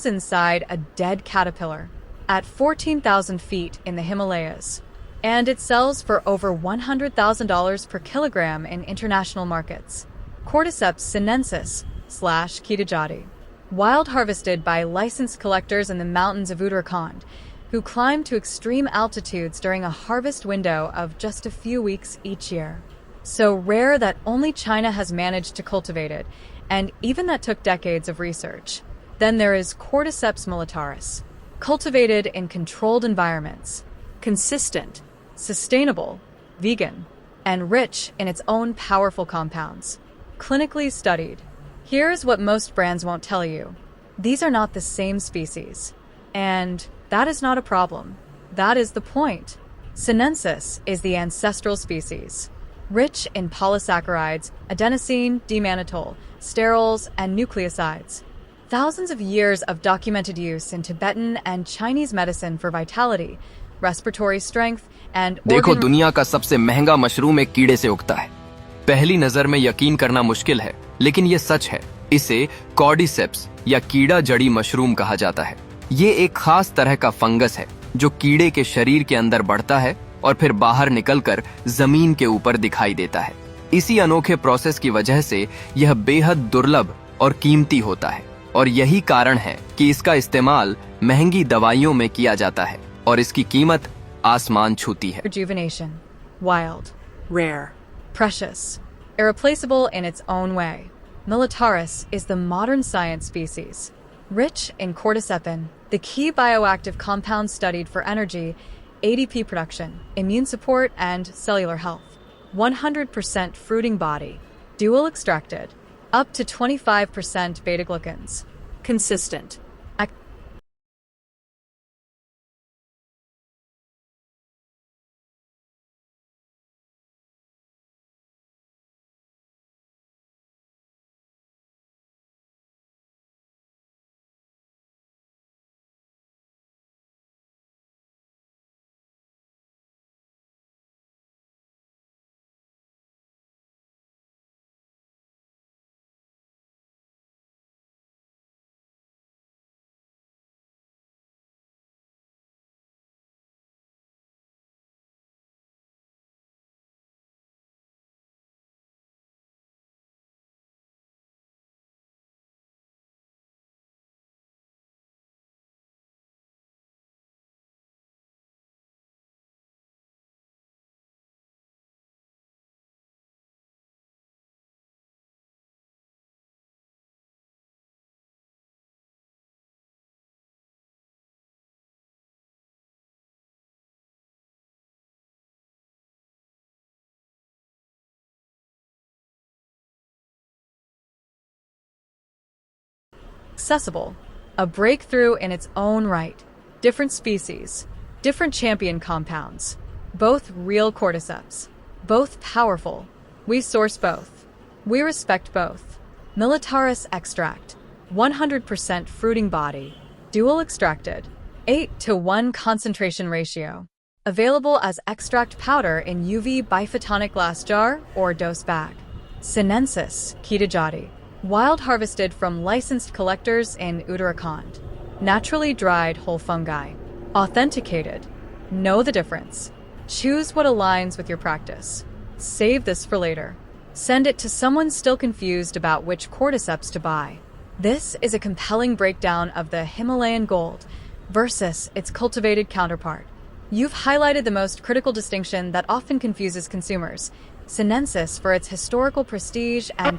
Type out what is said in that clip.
inside a dead caterpillar at 14,000 feet in the Himalayas, and it sells for over $100,000 per kilogram in international markets. Cordyceps sinensis / Ketogadi, wild harvested by licensed collectors in the mountains of Uttarakhand, who climb to extreme altitudes during a harvest window of just a few weeks each year. So rare that only China has managed to cultivate it, and even that took decades of research. Then there is Cordyceps militaris, cultivated in controlled environments, consistent, sustainable, vegan, and rich in its own powerful compounds. Clinically studied. Here's what most brands won't tell you. These are not the same species. And that is not a problem. That is the point. Sinensis is the ancestral species, rich in polysaccharides, adenosine, D-mannitol, sterols, and nucleosides. Thousands of years of documented use in Tibetan and Chinese medicine for vitality, respiratory strength, and देखो, दुनिया का सबसे महंगा mushroom एक कीड़े से उगता है। पहली नजर में यकीन करना मुश्किल है, लेकिन ये सच है। इसे कॉर्डिसेप्स या कीड़ा जड़ी मशरूम कहा जाता है। ये एक खास तरह का फंगस है जो कीड़े के शरीर के अंदर बढ़ता है और फिर बाहर निकलकर जमीन के ऊपर दिखाई देता है। इसी अनोखे प्रोसेस की वजह से यह बेहद दुर्लभ और कीमती होता है, और यही कारण है कि इसका इस्तेमाल महंगी दवाइयों में किया जाता है और इसकी कीमत आसमान छूती है। Rejuvenation, wild, Rare. precious, irreplaceable in its own way. Militaris is the modern science species, rich in cordycepin, the key bioactive compound studied for energy, ADP production, immune support, and cellular health. 100% fruiting body, dual extracted, up to 25% beta-glucans. Consistent. Accessible, a breakthrough in its own right. Different species, different champion compounds, both real cordyceps, both powerful. We source both. We respect both. Militaris extract, 100% fruiting body, dual extracted, 8:1 concentration ratio. Available as extract powder in UV biphotonic glass jar or dose bag. Sinensis Ketogadi, wild harvested from licensed collectors in Uttarakhand. Naturally dried whole fungi. Authenticated. Know the difference. Choose what aligns with your practice. Save this for later. Send it to someone still confused about which cordyceps to buy. This is a compelling breakdown of the Himalayan gold versus its cultivated counterpart. You've highlighted the most critical distinction that often confuses consumers: sinensis for its historical prestige and